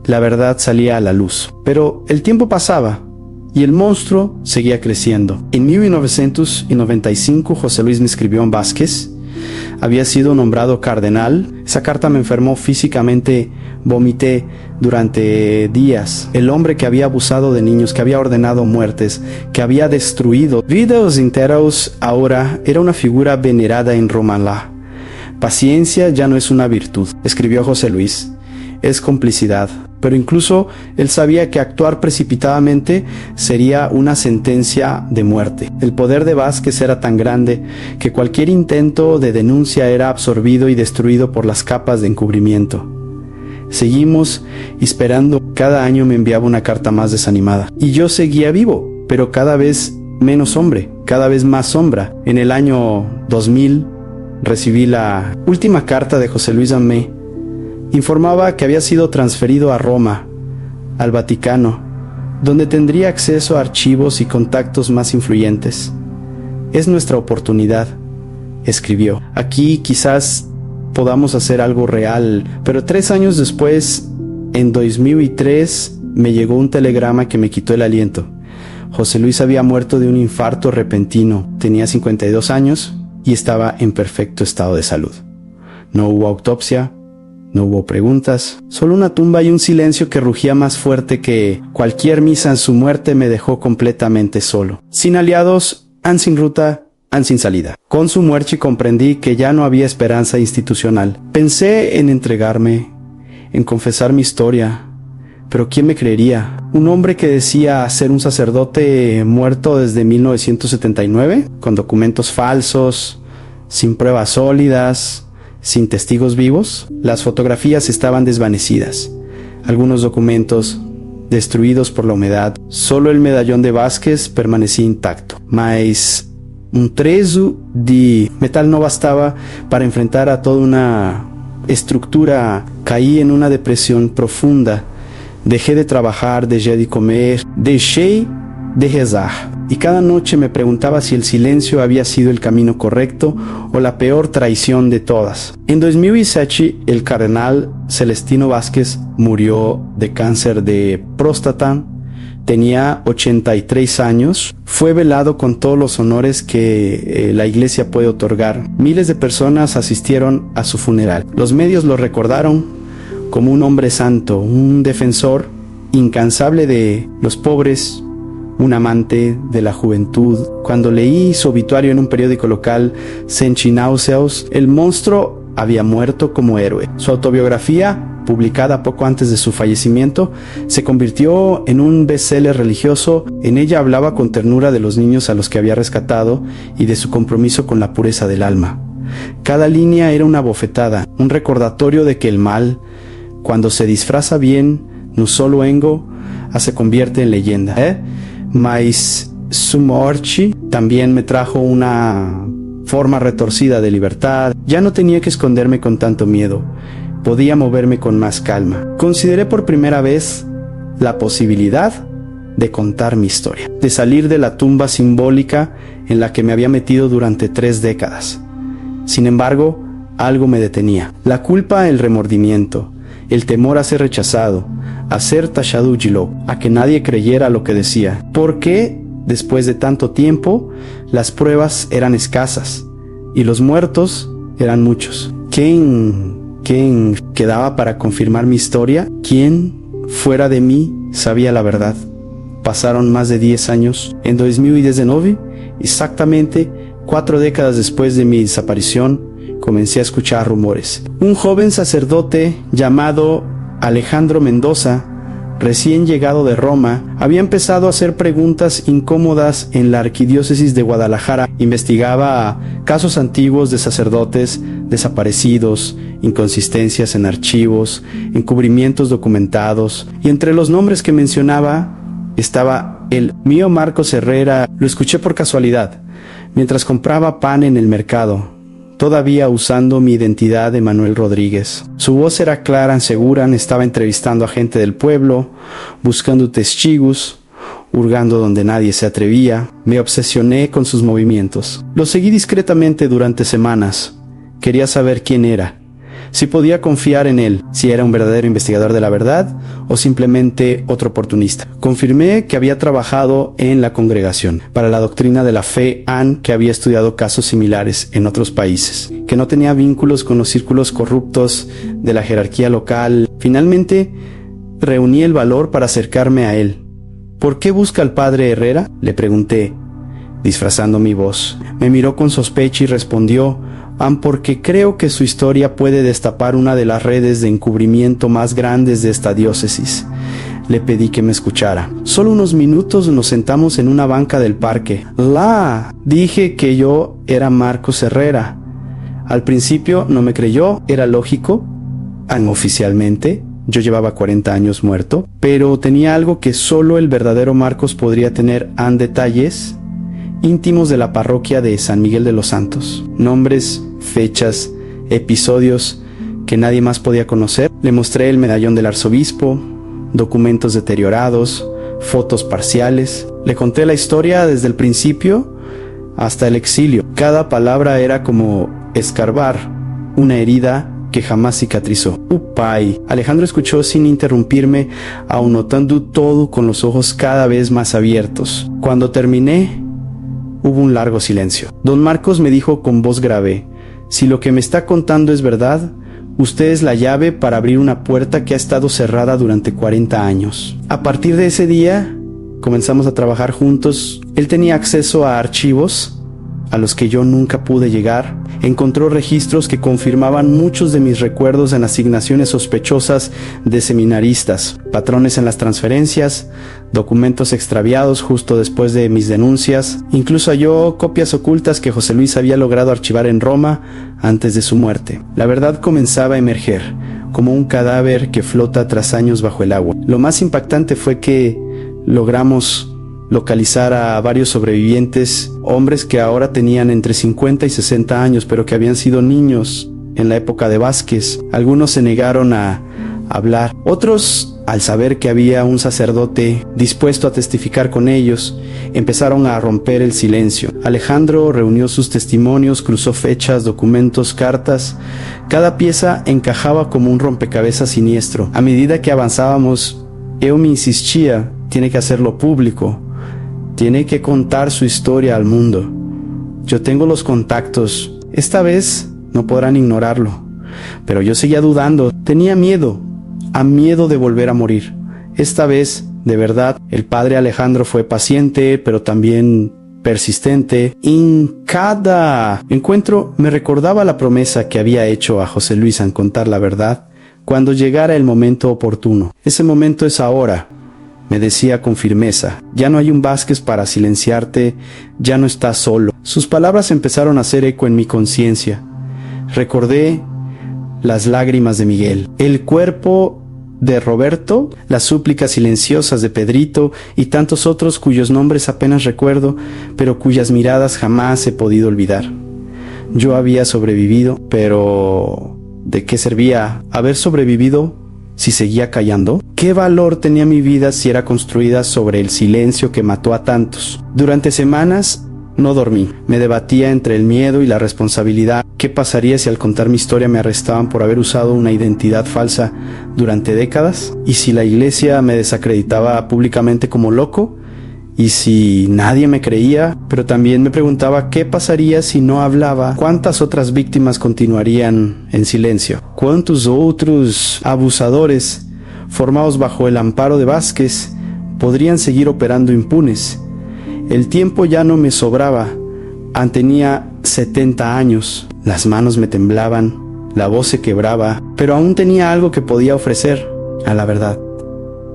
la verdad salía a la luz. Pero el tiempo pasaba y el monstruo seguía creciendo. En 1995 José Luis me escribió en Vázquez. Había sido nombrado cardenal. Esa carta me enfermó físicamente. Vomité durante días. El hombre que había abusado de niños, que había ordenado muertes, que había destruido vidas enteras, ahora era una figura venerada en Ramallah. Paciencia ya no es una virtud, escribió José Luis, es complicidad. Pero incluso él sabía que actuar precipitadamente sería una sentencia de muerte. El poder de Vázquez era tan grande que cualquier intento de denuncia era absorbido y destruido por las capas de encubrimiento. Seguimos esperando. Cada año me enviaba una carta más desanimada. Y yo seguía vivo, pero cada vez menos hombre, cada vez más sombra. En el año 2000 recibí la última carta de José Luis Amé. Informaba que había sido transferido a Roma, al Vaticano, donde tendría acceso a archivos y contactos más influyentes. Es nuestra oportunidad, escribió. Aquí quizás podamos hacer algo real, pero 3 años después, en 2003, me llegó un telegrama que me quitó el aliento. José Luis había muerto de un infarto repentino. Tenía 52 años y estaba en perfecto estado de salud. No hubo autopsia. No hubo preguntas, solo una tumba y un silencio que rugía más fuerte que cualquier misa. En su muerte me dejó completamente solo. Sin aliados, sin ruta, sin salida. Con su muerte comprendí que ya no había esperanza institucional. Pensé en entregarme, en confesar mi historia, pero ¿quién me creería? Un hombre que decía ser un sacerdote muerto desde 1979, con documentos falsos, sin pruebas sólidas, sin testigos vivos. Las fotografías estaban desvanecidas, algunos documentos destruidos por la humedad. Solo el medallón de Vázquez permanecía intacto. Mas un trezo de metal no bastaba para enfrentar a toda una estructura. Caí en una depresión profunda. Dejé de trabajar, dejé de comer, dejé de rezar. Y cada noche me preguntaba si el silencio había sido el camino correcto o la peor traición de todas. En 2007, el cardenal Celestino Vázquez murió de cáncer de próstata. Tenía 83 años. Fue velado con todos los honores que la iglesia puede otorgar. Miles de personas asistieron a su funeral. Los medios lo recordaron como un hombre santo, un defensor incansable de los pobres, un amante de la juventud. Cuando leí su obituario en un periódico local, Sentinauseaus, el monstruo había muerto como héroe. Su autobiografía, publicada poco antes de su fallecimiento, se convirtió en un bestseller religioso. En ella hablaba con ternura de los niños a los que había rescatado y de su compromiso con la pureza del alma. Cada línea era una bofetada, un recordatorio de que el mal, cuando se disfraza bien, no solo se convierte en leyenda. Mas su muerte también me trajo una forma retorcida de libertad. Ya no tenía que esconderme con tanto miedo. Podía moverme con más calma. Consideré por primera vez la posibilidad de contar mi historia, de salir de la tumba simbólica en la que me había metido durante 3 décadas. Sin embargo, algo me detenía. La culpa, el remordimiento, el temor a ser rechazado, a ser tachado de loco, a que nadie creyera lo que decía. ¿Por qué Después de tanto tiempo, las pruebas eran escasas y los muertos eran muchos. ¿Quién quedaba para confirmar mi historia? ¿Quién, fuera de mí, sabía la verdad? Pasaron más de 10 años. En 2019, exactamente 4 décadas después de mi desaparición, comencé a escuchar rumores. Un joven sacerdote llamado Alejandro Mendoza, recién llegado de Roma, había empezado a hacer preguntas incómodas en la arquidiócesis de Guadalajara. Investigaba casos antiguos de sacerdotes desaparecidos, inconsistencias en archivos, encubrimientos documentados, y entre los nombres que mencionaba estaba el mío Marcos Herrera. Lo escuché por casualidad, mientras compraba pan en el mercado, todavía usando mi identidad de Manuel Rodríguez. Su voz era clara, segura, estaba entrevistando a gente del pueblo, buscando testigos, hurgando donde nadie se atrevía. Me obsesioné con sus movimientos. Lo seguí discretamente durante semanas. Quería saber quién era, si podía confiar en él, si era un verdadero investigador de la verdad o simplemente otro oportunista. Confirmé que había trabajado en la Congregación para la Doctrina de la Fe AN, que había estudiado casos similares en otros países, que no tenía vínculos con los círculos corruptos de la jerarquía local. Finalmente, reuní el valor para acercarme a él. ¿Por qué busca al padre Herrera?, le pregunté, disfrazando mi voz. Me miró con sospecha y respondió: porque creo que su historia puede destapar una de las redes de encubrimiento más grandes de esta diócesis. Le pedí que me escuchara. Solo unos minutos nos sentamos en una banca del parque. Dije que yo era Marcos Herrera. Al principio no me creyó, era lógico. Oficialmente, yo llevaba 40 años muerto, pero tenía algo que solo el verdadero Marcos podría tener: detalles íntimos de la parroquia de San Miguel de los Santos, nombres, fechas, episodios que nadie más podía conocer. Le mostré el medallón del arzobispo, documentos deteriorados, fotos parciales. Le conté la historia desde el principio hasta el exilio. Cada palabra era como escarbar una herida que jamás cicatrizó. Upay. Alejandro escuchó sin interrumpirme, aun notando todo con los ojos cada vez más abiertos. Cuando terminé, hubo un largo silencio. Don Marcos me dijo con voz grave: si lo que me está contando es verdad, usted es la llave para abrir una puerta que ha estado cerrada durante 40 años. A partir de ese día, comenzamos a trabajar juntos. Él tenía acceso a archivos a los que yo nunca pude llegar. Encontró registros que confirmaban muchos de mis recuerdos en asignaciones sospechosas de seminaristas, patrones en las transferencias, documentos extraviados justo después de mis denuncias. Incluso halló copias ocultas que José Luis había logrado archivar en Roma antes de su muerte. La verdad comenzaba a emerger, como un cadáver que flota tras años bajo el agua. Lo más impactante fue que logramos localizar a varios sobrevivientes, hombres que ahora tenían entre 50 y 60 años, pero que habían sido niños en la época de Vázquez. Algunos se negaron a hablar. Otros, al saber que había un sacerdote dispuesto a testificar con ellos, empezaron a romper el silencio. Alejandro reunió sus testimonios, cruzó fechas, documentos, cartas. Cada pieza encajaba como un rompecabezas siniestro. A medida que avanzábamos, yo me insistía: tiene que hacerlo público. Tiene que contar su historia al mundo. Yo tengo los contactos. Esta vez no podrán ignorarlo. Pero yo seguía dudando. Tenía miedo de volver a morir. Esta vez, de verdad, el padre Alejandro fue paciente, pero también persistente. En cada encuentro me recordaba la promesa que había hecho a José Luis en contar la verdad cuando llegara el momento oportuno. Ese momento es ahora, me decía con firmeza. Ya no hay un Vázquez para silenciarte, ya no estás solo. Sus palabras empezaron a hacer eco en mi conciencia. Recordé las lágrimas de Miguel, el cuerpo de Roberto, las súplicas silenciosas de Pedrito y tantos otros cuyos nombres apenas recuerdo, pero cuyas miradas jamás he podido olvidar. Yo había sobrevivido, pero ¿de qué servía haber sobrevivido si seguía callando? ¿Qué valor tenía mi vida si era construida sobre el silencio que mató a tantos? Durante semanas no dormí. Me debatía entre el miedo y la responsabilidad. ¿Qué pasaría si al contar mi historia me arrestaban por haber usado una identidad falsa durante décadas? ¿Y si la iglesia me desacreditaba públicamente como loco? y si nadie me creía, pero también me preguntaba qué pasaría si no hablaba, cuántas otras víctimas continuarían en silencio, cuántos otros abusadores formados bajo el amparo de Vázquez podrían seguir operando impunes. El tiempo ya no me sobraba. Tenía 70 años, las manos me temblaban, la voz se quebraba, pero aún tenía algo que podía ofrecer a la verdad.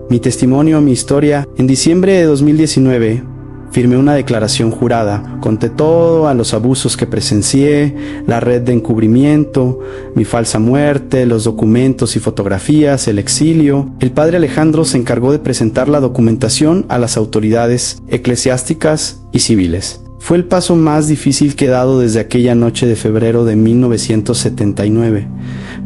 Mi testimonio, mi historia. En diciembre de 2019 firmé una declaración jurada. Conté todo a los abusos que presencié, la red de encubrimiento, mi falsa muerte, los documentos y fotografías, el exilio. El padre Alejandro se encargó de presentar la documentación a las autoridades eclesiásticas y civiles. Fue el paso más difícil que he dado desde aquella noche de febrero de 1979.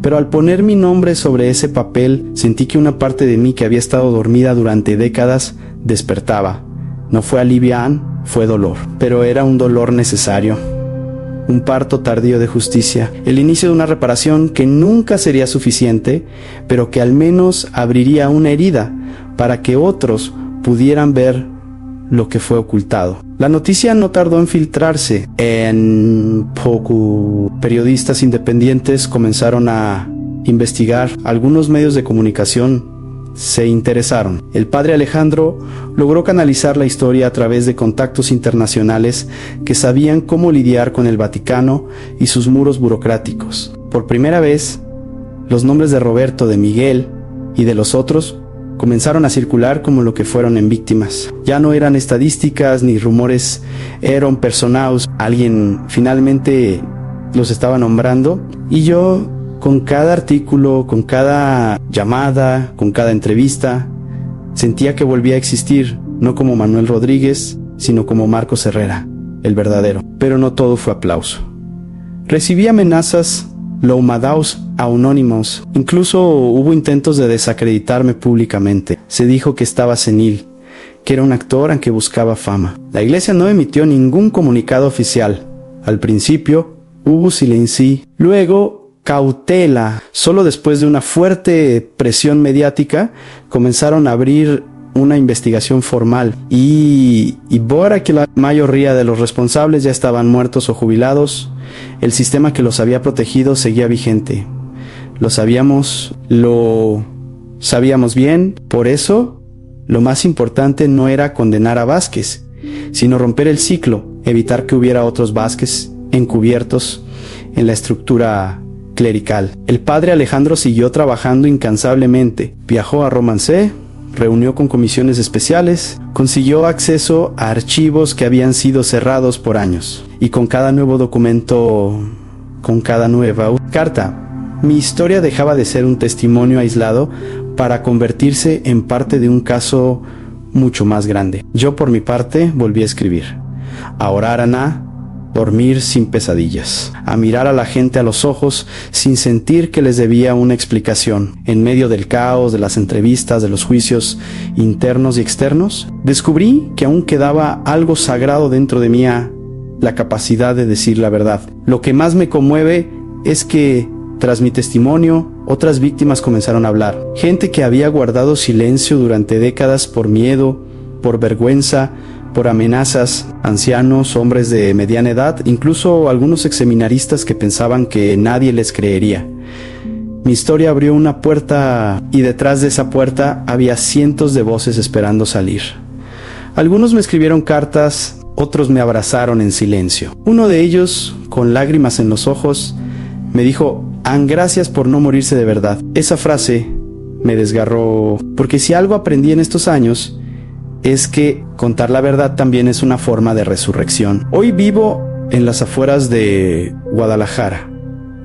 Pero al poner mi nombre sobre ese papel, sentí que una parte de mí que había estado dormida durante décadas despertaba. No fue alivio, fue dolor, pero era un dolor necesario. Un parto tardío de justicia, el inicio de una reparación que nunca sería suficiente, pero que al menos abriría una herida para que otros pudieran ver lo que fue ocultado. La noticia no tardó en filtrarse. En poco, periodistas independientes comenzaron a investigar. Algunos medios de comunicación se interesaron. El padre Alejandro logró canalizar la historia a través de contactos internacionales que sabían cómo lidiar con el Vaticano y sus muros burocráticos. Por primera vez, los nombres de Roberto, de Miguel y de los otros comenzaron a circular como lo que fueron en víctimas. Ya no eran estadísticas ni rumores, eran personaos. Alguien finalmente los estaba nombrando, y yo, con cada artículo, con cada llamada, con cada entrevista, sentía que volvía a existir, no como Manuel Rodríguez, sino como Marcos Herrera, el verdadero. Pero no todo fue aplauso. Recibí amenazas loumadaos anónimos. Incluso hubo intentos de desacreditarme públicamente. Se dijo que estaba senil, que era un actor aunque buscaba fama. La iglesia no emitió ningún comunicado oficial. Al principio hubo silencio, luego cautela. Solo después de una fuerte presión mediática comenzaron a abrir una investigación formal, y ahora que la mayoría de los responsables ya estaban muertos o jubilados, el sistema que los había protegido seguía vigente. Lo sabíamos bien. Por eso, lo más importante no era condenar a Vázquez, sino romper el ciclo, evitar que hubiera otros Vázquez encubiertos en la estructura clerical. El padre Alejandro siguió trabajando incansablemente. Viajó a Romance, reunió con comisiones especiales, consiguió acceso a archivos que habían sido cerrados por años. Y con cada nuevo documento, con cada nueva carta, mi historia dejaba de ser un testimonio aislado para convertirse en parte de un caso mucho más grande. Yo, por mi parte, volví a escribir, a orar a dormir sin pesadillas, a mirar a la gente a los ojos sin sentir que les debía una explicación. En medio del caos, de las entrevistas, de los juicios internos y externos, descubrí que aún quedaba algo sagrado dentro de mí, la capacidad de decir la verdad. Lo que más me conmueve es que, tras mi testimonio, otras víctimas comenzaron a hablar. Gente que había guardado silencio durante décadas por miedo, por vergüenza, por amenazas, ancianos, hombres de mediana edad, incluso algunos exseminaristas que pensaban que nadie les creería. Mi historia abrió una puerta, y detrás de esa puerta había cientos de voces esperando salir. Algunos me escribieron cartas, otros me abrazaron en silencio. Uno de ellos, con lágrimas en los ojos, me dijo: gracias por no morirse de verdad. Esa frase me desgarró, porque si algo aprendí en estos años es que contar la verdad también es una forma de resurrección. Hoy vivo en las afueras de Guadalajara,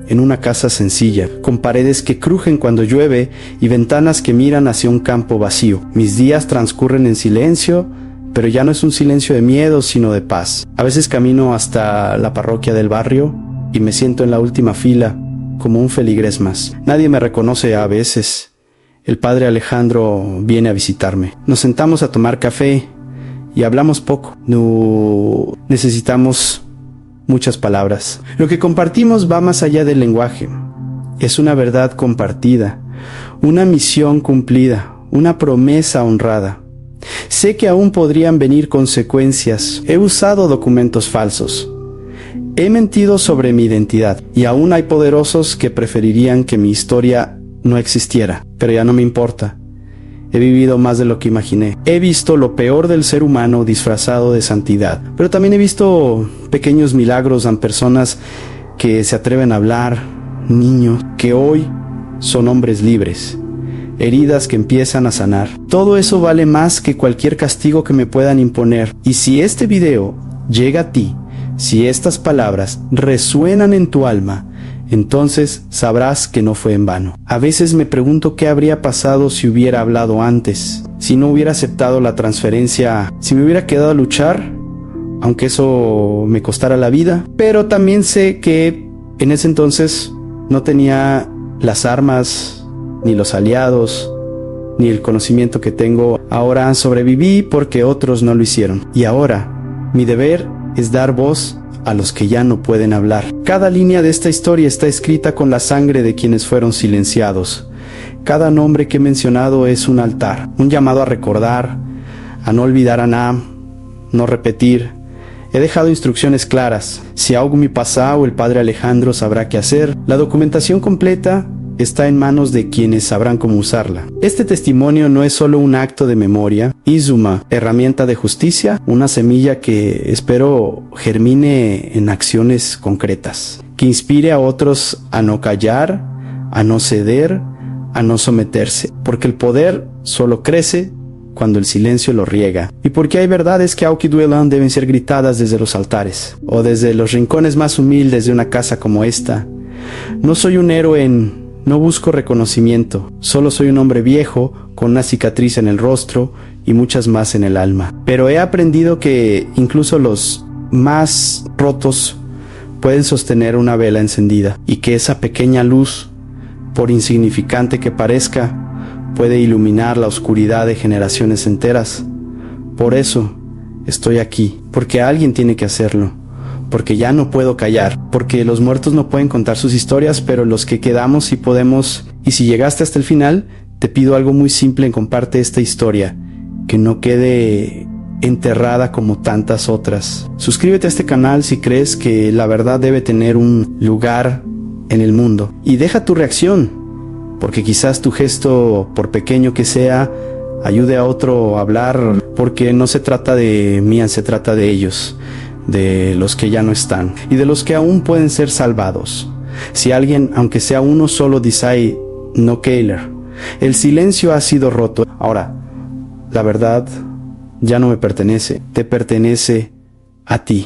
en una casa sencilla, con paredes que crujen cuando llueve y ventanas que miran hacia un campo vacío. Mis días transcurren en silencio, pero ya no es un silencio de miedo, sino de paz. A veces camino hasta la parroquia del barrio y me siento en la última fila, como un feligrés más. Nadie me reconoce a veces. El padre Alejandro viene a visitarme. Nos sentamos a tomar café y hablamos poco. No necesitamos muchas palabras. Lo que compartimos va más allá del lenguaje. Es una verdad compartida, una misión cumplida, una promesa honrada. Sé que aún podrían venir consecuencias. He usado documentos falsos. He mentido sobre mi identidad. Y aún hay poderosos que preferirían que mi historia no existiera. Pero ya no me importa. He vivido más de lo que imaginé. He visto lo peor del ser humano disfrazado de santidad. Pero también he visto pequeños milagros en personas que se atreven a hablar, niños que hoy son hombres libres, heridas que empiezan a sanar. Todo eso vale más que cualquier castigo que me puedan imponer. Y si este video llega a ti, si estas palabras resuenan en tu alma, entonces sabrás que no fue en vano. A veces me pregunto qué habría pasado si hubiera hablado antes, si no hubiera aceptado la transferencia, si me hubiera quedado a luchar, aunque eso me costara la vida. Pero también sé que en ese entonces no tenía las armas, ni los aliados, ni el conocimiento que tengo. Ahora sobreviví porque otros no lo hicieron. Y ahora, mi deber es dar voz a los que ya no pueden hablar. Cada línea de esta historia está escrita con la sangre de quienes fueron silenciados. Cada nombre que he mencionado es un altar, un llamado a recordar, a no olvidar a Nam, no repetir. He dejado instrucciones claras. Si hago mi pasado, el padre Alejandro sabrá qué hacer. La documentación completa está en manos de quienes sabrán cómo usarla. Este testimonio no es solo un acto de memoria, Izuma, herramienta de justicia, una semilla que espero germine en acciones concretas, que inspire a otros a no callar, a no ceder, a no someterse, porque el poder solo crece cuando el silencio lo riega, y porque hay verdades que aunque duelan deben ser gritadas desde los altares, o desde los rincones más humildes de una casa como esta. No soy un héroe no busco reconocimiento, solo soy un hombre viejo con una cicatriz en el rostro y muchas más en el alma. Pero he aprendido que incluso los más rotos pueden sostener una vela encendida y que esa pequeña luz, por insignificante que parezca, puede iluminar la oscuridad de generaciones enteras. Por eso estoy aquí, porque alguien tiene que hacerlo. Porque ya no puedo callar, porque los muertos no pueden contar sus historias, pero los que quedamos sí podemos. Y si llegaste hasta el final, te pido algo muy simple: comparte esta historia, que no quede enterrada como tantas otras. Suscríbete a este canal si crees que la verdad debe tener un lugar en el mundo, y deja tu reacción, porque quizás tu gesto, por pequeño que sea, ayude a otro a hablar, porque no se trata de mí, se trata de ellos, de los que ya no están y de los que aún pueden ser salvados. Si alguien, aunque sea uno solo, dice no Keiler, el silencio ha sido roto. Ahora, la verdad ya no me pertenece, te pertenece a ti.